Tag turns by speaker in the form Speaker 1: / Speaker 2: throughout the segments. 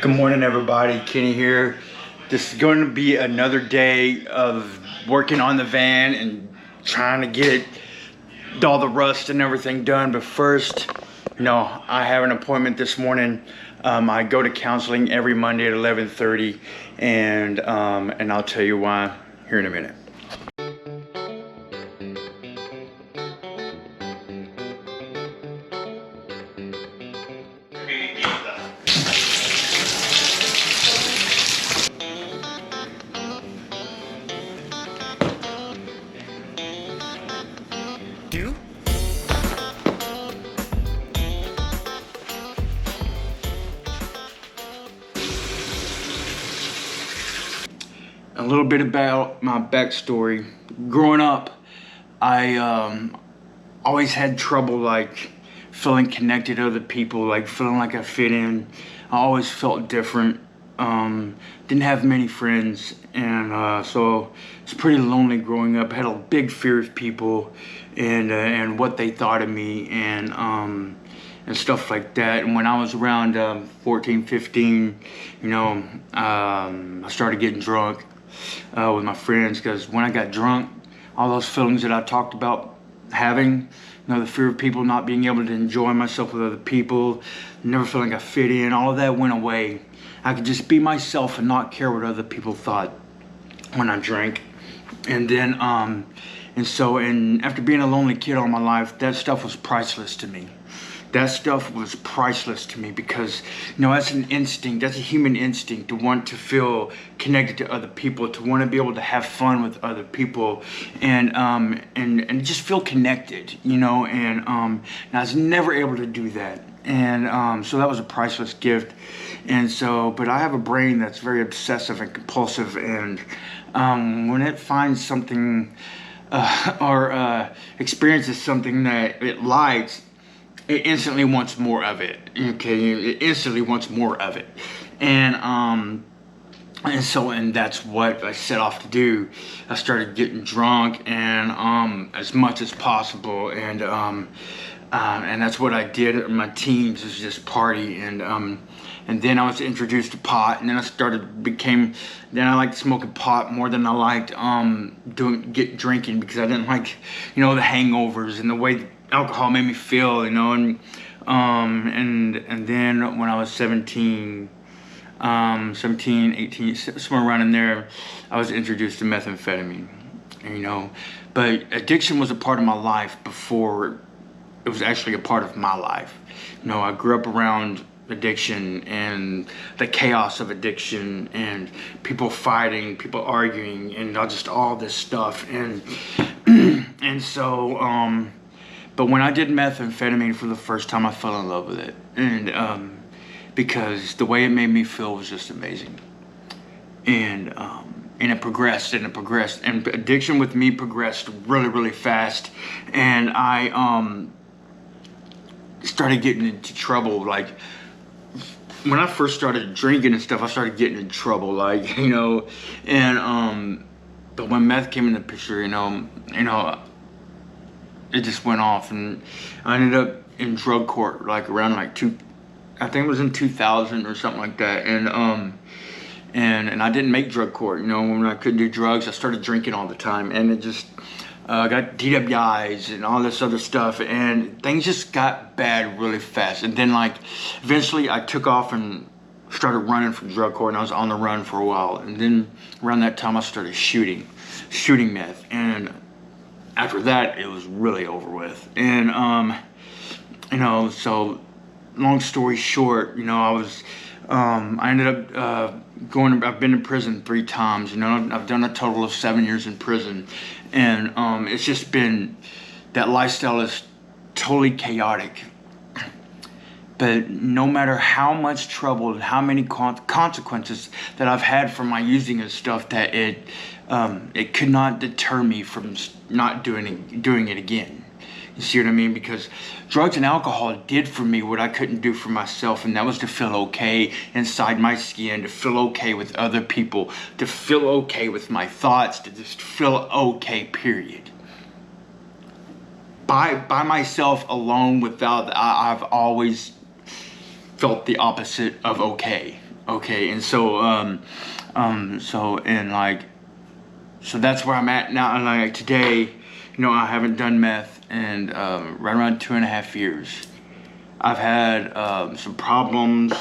Speaker 1: Good morning, everybody. Kenny here. This is going to be another day of working on the van and trying to get all the rust and everything done. But first, I have an appointment this morning. I go to counseling every Monday at 11:30, and I'll tell you why here in a minute. A little bit about my backstory. Growing up, I always had trouble like feeling connected to other people, like feeling like I fit in. I always felt different. Didn't have many friends, and so it's pretty lonely growing up. I had a big fear of people and what they thought of me and stuff like that. And when I was around 14, 15, I started getting drunk with my friends, because when I got drunk, all those feelings that I talked about having, the fear of people, not being able to enjoy myself with other people, never feeling I fit in, all of that went away. I could just be myself and not care what other people thought when I drank. And then after being a lonely kid all my life, that stuff was priceless to me. That stuff was priceless to me because, that's an instinct, that's a human instinct to want to feel connected to other people, to want to be able to have fun with other people, and just feel connected, and I was never able to do that. And so that was a priceless gift. And so, but I have a brain that's very obsessive and compulsive, and when it finds something or experiences something that it likes, it instantly wants more of it. Okay, it instantly wants more of it, and that's what I set off to do. I started getting drunk and as much as possible, and that's what I did in my teens, is just party, and then I was introduced to pot, and then then I liked smoking pot more than I liked drinking, because I didn't like the hangovers and the way alcohol made me feel, and then when I was 17, 18, somewhere around in there, I was introduced to methamphetamine, but addiction was a part of my life before it was actually a part of my life. I grew up around addiction and the chaos of addiction and people fighting, people arguing, and just all this stuff, and so but when I did methamphetamine for the first time, I fell in love with it, and because the way it made me feel was just amazing, and it progressed, and addiction with me progressed really, really fast, and I started getting into trouble. Like when I first started drinking and stuff, I started getting in trouble, like and but when meth came in the picture, it just went off, and I ended up in drug court like around I think it was in 2000 or something like that, and I didn't make drug court. When I couldn't do drugs, I started drinking all the time, and it just got DWIs and all this other stuff, and things just got bad really fast. And then eventually I took off and started running from drug court, and I was on the run for a while, and then around that time I started shooting meth, and after that, it was really over with. And, so long story short, I ended up I've been in prison 3 times, I've done a total of 7 years in prison. And it's just been, that lifestyle is totally chaotic. But no matter how much trouble and how many consequences that I've had from my using and stuff, that it could not deter me from not doing it again. You see what I mean? Because drugs and alcohol did for me what I couldn't do for myself, and that was to feel okay inside my skin, to feel okay with other people, to feel okay with my thoughts, to just feel okay, period. By myself alone, I've always felt the opposite of okay. Okay, and so that's where I'm at now. And like today, you know, I haven't done meth in right around 2.5 years. I've had some problems.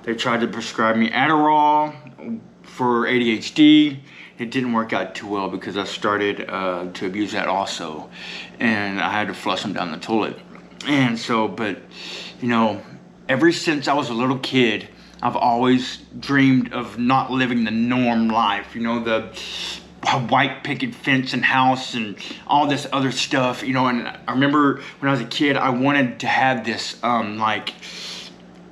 Speaker 1: They tried to prescribe me Adderall for ADHD. It didn't work out too well because I started to abuse that also, and I had to flush them down the toilet. And so, but you know, ever since I was a little kid, I've always dreamed of not living the norm life. You know, the white picket fence and house and all this other stuff. You know, and I remember when I was a kid, I wanted to have this like,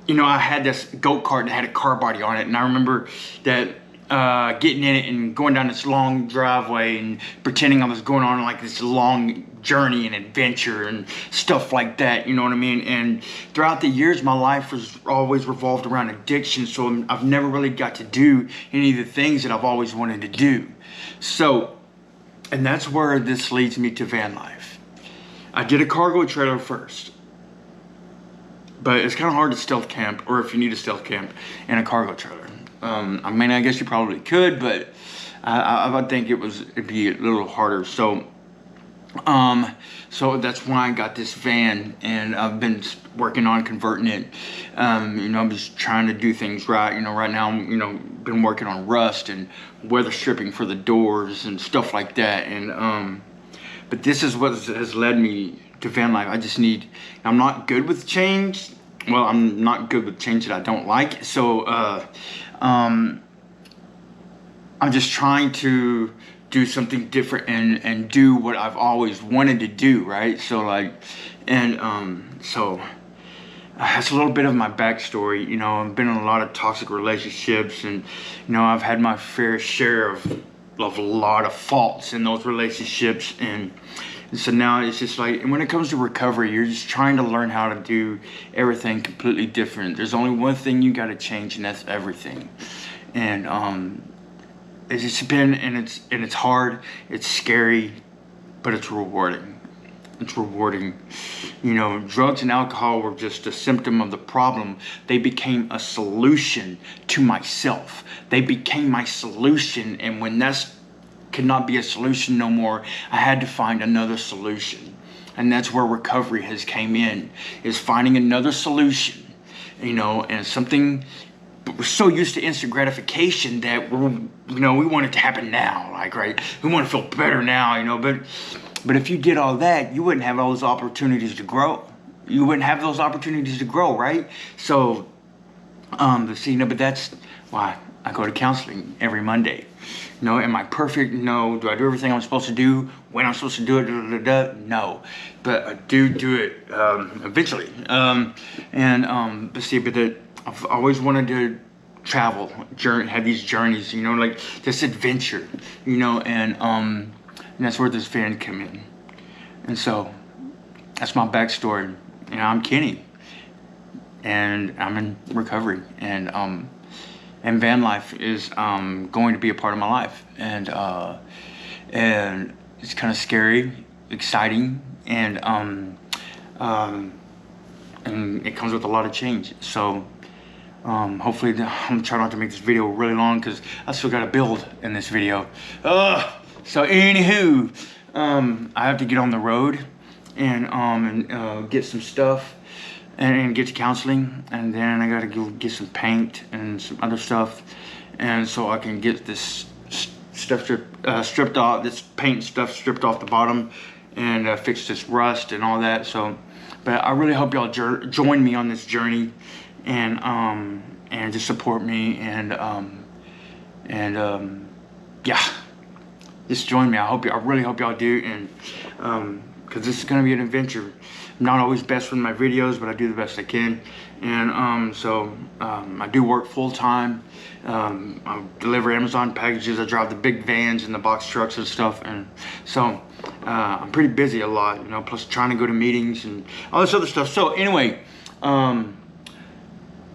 Speaker 1: you know, I had this go-kart that had a car body on it, and I remember that getting in it and going down this long driveway and pretending I was going on like this long journey and adventure and stuff like that, you know what I mean? And throughout the years, my life was always revolved around addiction, so I've never really got to do any of the things that I've always wanted to do. So, and that's where this leads me to van life. I did a cargo trailer first, but it's kind of hard to stealth camp, or if you need a stealth camp in a cargo trailer. I mean, I guess you probably could, but I would think it'd be a little harder. So that's why I got this van, and I've been working on converting it. You know, I'm just trying to do things right. You know, right now, you know, been working on rust and weather stripping for the doors and stuff like that. And but this is what has led me to van life. I'm not good with change. Well, I'm not good with change that I don't like. So I'm just trying to do something different and do what I've always wanted to do, right? So like, and so that's a little bit of my backstory. You know, I've been in a lot of toxic relationships, and you know, I've had my fair share of a lot of faults in those relationships, and so now it's just like, and when it comes to recovery, you're just trying to learn how to do everything completely different. There's only one thing you got to change, and that's everything. And it's just been, and it's hard, it's scary, but it's rewarding. It's rewarding. You know, drugs and alcohol were just a symptom of the problem. They became a solution to myself. They became my solution, and when that's could not be a solution no more, I had to find another solution. And that's where recovery has came in, is finding another solution. You know, and something, but we're so used to instant gratification that we want it to happen now, like, right? We want to feel better now, you know, but if you did all that, you wouldn't have all those opportunities to grow. You wouldn't have those opportunities to grow, right? So, but that's why I go to counseling every Monday. You know, am I perfect? No. Do I do everything I'm supposed to do when I'm supposed to do it? No. But I do it eventually. But I've always wanted to travel, have these journeys, you know, like this adventure, you know, and that's where this van came in. And so that's my backstory. You know, I'm Kenny, and I'm in recovery, and van life is going to be a part of my life, and it's kind of scary, exciting, and it comes with a lot of change. So hopefully, I'm trying not to make this video really long because I still got to build in this video. So anywho, I have to get on the road and get some stuff. And get to counseling, and then I gotta go get some paint and some other stuff, and so I can get this stuff stripped off, this paint stuff stripped off the bottom, and fix this rust and all that. So, but I really hope y'all join me on this journey, and just support me, and yeah, just join me. I really hope y'all do, and because this is gonna be an adventure. I'm not always best with my videos, but I do the best I can. And I do work full time. I deliver Amazon packages. I drive the big vans and the box trucks and stuff. And so I'm pretty busy a lot, you know, plus trying to go to meetings and all this other stuff. So anyway, so I'm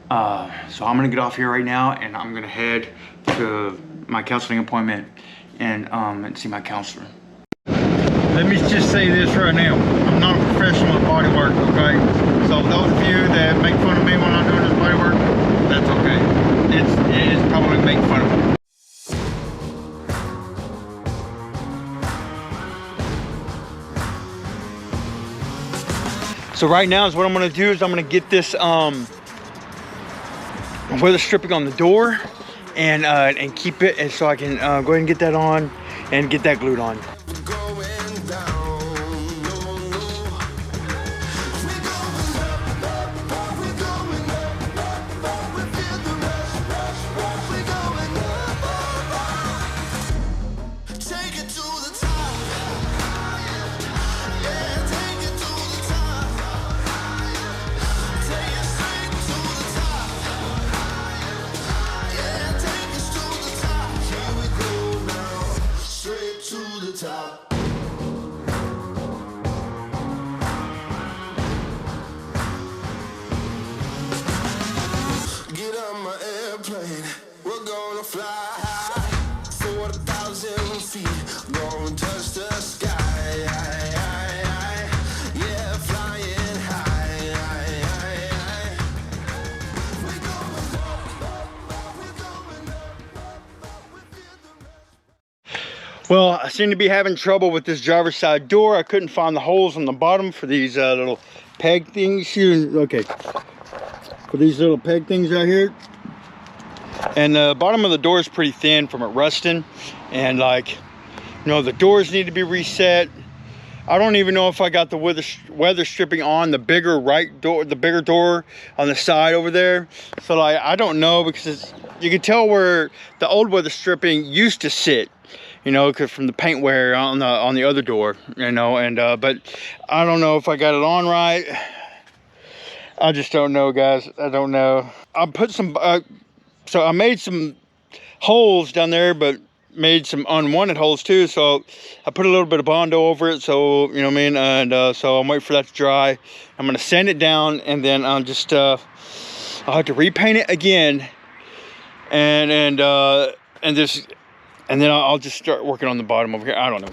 Speaker 1: gonna get off here right now, and I'm gonna head to my counseling appointment and see my counselor. Let me just say this right now. I'm not a professional at body work, okay? So those of you that make fun of me when I'm doing this body work, that's okay. It's So right now is what I'm gonna do is I'm gonna get this weather stripping on the door and keep it, and so I can go ahead and get that on and get that glued on.
Speaker 2: We're gonna fly high, 4,000 feet, gonna touch the sky, yeah, flying high, we're going up, we're going up.
Speaker 1: Well, I seem to be having trouble with this driver's side door. I couldn't find the holes on the bottom for these little peg things. Okay, for these little peg things right here. And the bottom of the door is pretty thin from it rusting, and like, you know, the doors need to be reset. I don't even know if I got the weather stripping on the bigger right door, the bigger door on the side over there. So like, I don't know, because you can tell where the old weather stripping used to sit, you know, cause from the paint wear on the other door, you know. And but I don't know if I got it on right. I just don't know, guys. I don't know. I put some so I made some holes down there, but made some unwanted holes too. So I put a little bit of Bondo over it. So, you know what I mean? And so I'm waiting for that to dry. I'm going to sand it down, and then I'll just, I'll have to repaint it again. And then I'll just start working on the bottom over here. I don't know.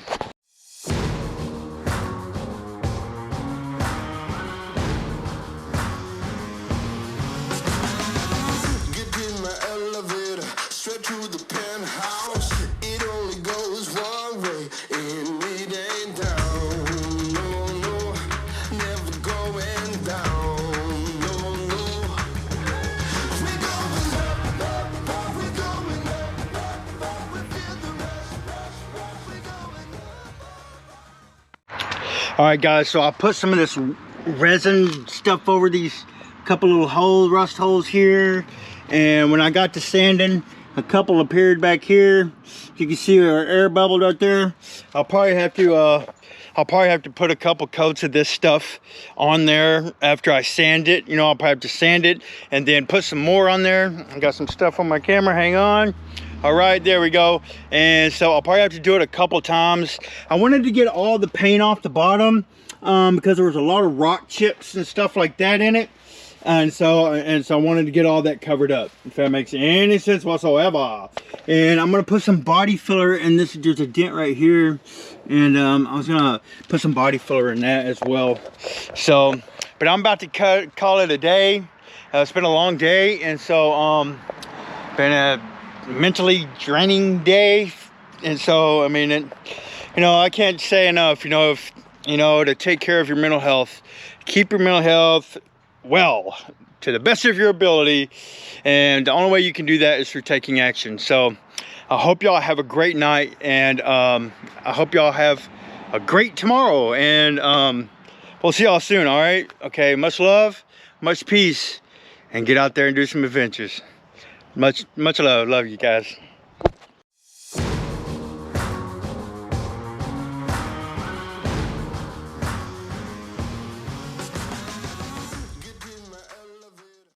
Speaker 2: To the penthouse, it only goes one way, and it ain't down, no, no, never going down, no, no. We're going up, we're going up, we feel the rush, we're going up.
Speaker 1: All right, guys, so I put some of this resin stuff over these couple little holes, rust holes here, and when I got to sanding, a couple appeared back here. You can see our air bubble right there. I'll probably have to put a couple coats of this stuff on there after I sand it. You know, I'll probably have to sand it and then put some more on there. I got some stuff on my camera, hang on. All right, there we go. And so I'll probably have to do it a couple times. I wanted to get all the paint off the bottom because there was a lot of rock chips and stuff like that in it. And so I wanted to get all that covered up, if that makes any sense whatsoever. And I'm gonna put some body filler in this. There's a dent right here, and I was gonna put some body filler in that as well. So, but I'm about to call it a day. It's been a long day, and so been a mentally draining day. And so, I mean, you know, I can't say enough. You know, to take care of your mental health, keep your mental health well to the best of your ability, and the only way you can do that is through taking action. So I hope y'all have a great night, and I hope y'all have a great tomorrow, and we'll see y'all soon. All right, okay, much love, much peace, and get out there and do some adventures. Much love you guys.